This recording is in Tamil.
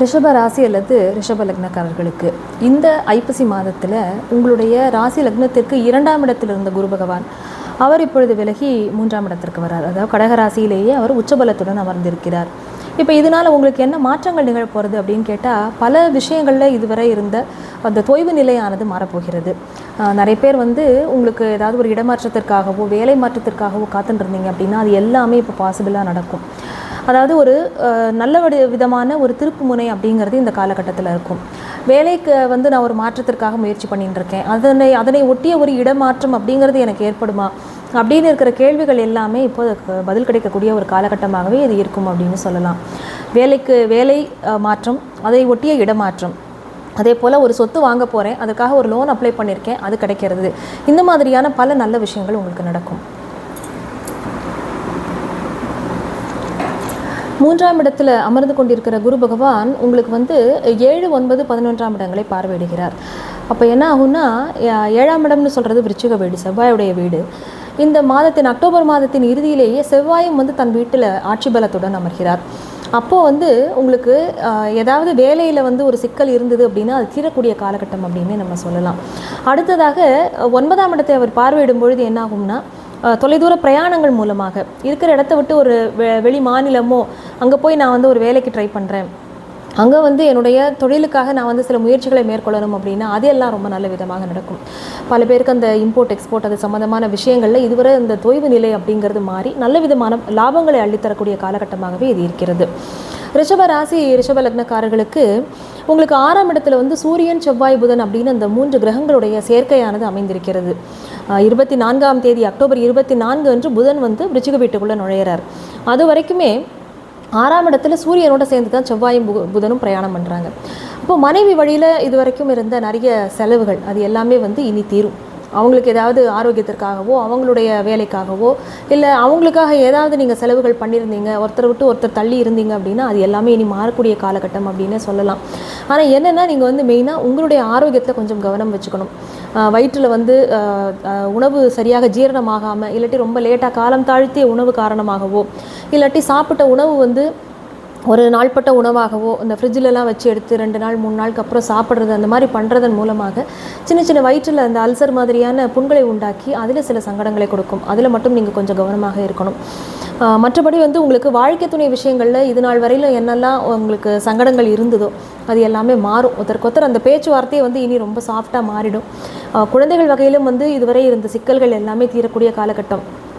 ரிஷப ராசி அல்லது ரிஷப லக்னக்காரர்களுக்கு இந்த ஐப்பசி மாதத்தில் உங்களுடைய ராசி லக்னத்திற்கு 2ஆம் இடத்தில் இருந்த குரு பகவான் அவர் இப்பொழுது விலகி 3ஆம் இடத்திற்கு வரார். அதாவது கடக ராசியிலேயே அவர் உச்சபலத்துடன் அமர்ந்திருக்கிறார். இப்போ இதனால் உங்களுக்கு என்ன மாற்றங்கள் நிகழப்போகிறது அப்படின்னு கேட்டால், பல விஷயங்களில் இதுவரை இருந்த அந்த தொய்வு நிலையானது மாறப்போகிறது. நிறைய பேர் உங்களுக்கு ஏதாவது ஒரு இடமாற்றத்திற்காகவோ வேலை மாற்றத்திற்காகவோ காத்துட்டு அப்படின்னா அது எல்லாமே இப்போ பாசிபிளாக நடக்கும். அதாவது ஒரு நல்ல விதமான ஒரு திருப்பு முனை அப்படிங்கிறது இந்த காலகட்டத்தில் இருக்கும். வேலைக்கு நான் ஒரு மாற்றத்திற்காக முயற்சி பண்ணிட்டு இருக்கேன், அதனை ஒட்டிய ஒரு இடமாற்றம் அப்படிங்கிறது எனக்கு ஏற்படுமா அப்படின்னு இருக்கிற கேள்விகள் எல்லாமே இப்போ பதில் கிடைக்கக்கூடிய ஒரு காலகட்டமாகவே இது இருக்கும் அப்படின்னு சொல்லலாம். வேலை மாற்றம், அதை ஒட்டிய இடமாற்றம், அதே போல் ஒரு சொத்து வாங்க போகிறேன், அதுக்காக ஒரு லோன் அப்ளை பண்ணியிருக்கேன், அது கிடைக்கிறது. இந்த மாதிரியான பல நல்ல விஷயங்கள் உங்களுக்கு நடக்கும். 3ஆம் இடத்துல அமர்ந்து கொண்டிருக்கிற குரு பகவான் உங்களுக்கு 7, 9, 11ஆம் இடங்களை பார்வையிடுகிறார். அப்போ என்ன ஆகும்னா, 7ஆம் இடம்னு சொல்கிறது விருச்சிக வீடு, செவ்வாயுடைய வீடு. இந்த மாதத்தின் அக்டோபர் மாதத்தின் இறுதியிலேயே செவ்வாயும் தன் வீட்டில் ஆட்சி பலத்துடன் அமர்கிறார். அப்போது உங்களுக்கு ஏதாவது வேலையில் ஒரு சிக்கல் இருந்தது அப்படின்னா அது தீரக்கூடிய காலகட்டம் அப்படின்னு நம்ம சொல்லலாம். அடுத்ததாக 9ஆம் இடத்தை அவர் பார்வையிடும் பொழுது என்ன ஆகும்னா, தொலைதூர பிரயாணங்கள் மூலமாக இருக்கிற இடத்த விட்டு ஒரு வெளி மாநிலமோ அங்கே போய் நான் ஒரு வேலைக்கு ட்ரை பண்ணுறேன், அங்கே என்னுடைய தொழிலுக்காக நான் சில முயற்சிகளை மேற்கொள்ளணும் அப்படின்னா அது எல்லாம் ரொம்ப நல்ல விதமாக நடக்கும். பல பேருக்கு அந்த இம்போர்ட் எக்ஸ்போர்ட் அது சம்மந்தமான விஷயங்களில் இதுவரை இந்த தொய்வு நிலை அப்படிங்கிறது மாறி நல்ல விதமான லாபங்களை அள்ளித்தரக்கூடிய காலகட்டமாகவே இது இருக்கிறது. ரிஷப ராசி ரிஷப லக்னக்காரர்களுக்கு உங்களுக்கு 6ஆம் இடத்துல சூரியன், செவ்வாய், புதன் அப்படின்னு அந்த 3 கிரகங்களுடைய சேர்க்கையானது அமைந்திருக்கிறது. 24ஆம் தேதி அக்டோபர் 24 அன்று புதன் விருச்சிக வீட்டுக்குள்ளே நுழையிறார். அது வரைக்குமே 6ஆம் இடத்துல சூரியனோட சேர்ந்து தான் செவ்வாயும் புதனும் பிரயாணம் பண்ணுறாங்க. அப்போ மனைவி வழியில் இது வரைக்கும் இருந்த நிறைய செலவுகள் அது எல்லாமே இனி தீரும். அவங்களுக்கு ஏதாவது ஆரோக்கியத்திற்காகவோ அவங்களுடைய வேலைக்காகவோ இல்லை அவங்களுக்காக ஏதாவது நீங்கள் செலவுகள் பண்ணியிருந்தீங்க, ஒருத்தர் விட்டு ஒருத்தர் தள்ளி இருந்தீங்க அப்படின்னா அது எல்லாமே இனி மாறக்கூடிய காலகட்டம் அப்படின்னு சொல்லலாம். ஆனால் என்னென்னா நீங்கள் மெயினாக உங்களுடைய ஆரோக்கியத்தில் கொஞ்சம் கவனம் வச்சுக்கணும். வயிற்றில் உணவு சரியாக ஜீரணமாகாமல், இல்லாட்டி ரொம்ப லேட்டாக காலம் தாழ்த்திய உணவு காரணமாகவோ, இல்லாட்டி சாப்பிட்ட உணவு ஒரு நாள்பட்ட உணவாகவோ இந்த ஃப்ரிட்ஜிலலாம் வச்சு எடுத்து 2 நாள் 3 நாளுக்கு அப்புறம் சாப்பிட்றது, அந்த மாதிரி பண்ணுறதன் மூலமாக சின்ன சின்ன வயிற்றில் அந்த அல்சர் மாதிரியான புண்களை உண்டாக்கி அதில் சில சங்கடங்களை கொடுக்கும். அதில் மட்டும் நீங்கள் கொஞ்சம் கவனமாக இருக்கணும். மற்றபடி உங்களுக்கு வாழ்க்கை துணை விஷயங்களில் இது நாள் வரையில் என்னெல்லாம் உங்களுக்கு சங்கடங்கள் இருந்ததோ அது எல்லாமே மாறும். ஒருத்தருக்கொத்தர் அந்த பேச்சுவார்த்தையை இனி ரொம்ப சாஃப்டாக மாறிடும். குழந்தைகள் வகையிலும் இதுவரை இருந்த சிக்கல்கள் எல்லாமே தீரக்கூடிய காலகட்டம்.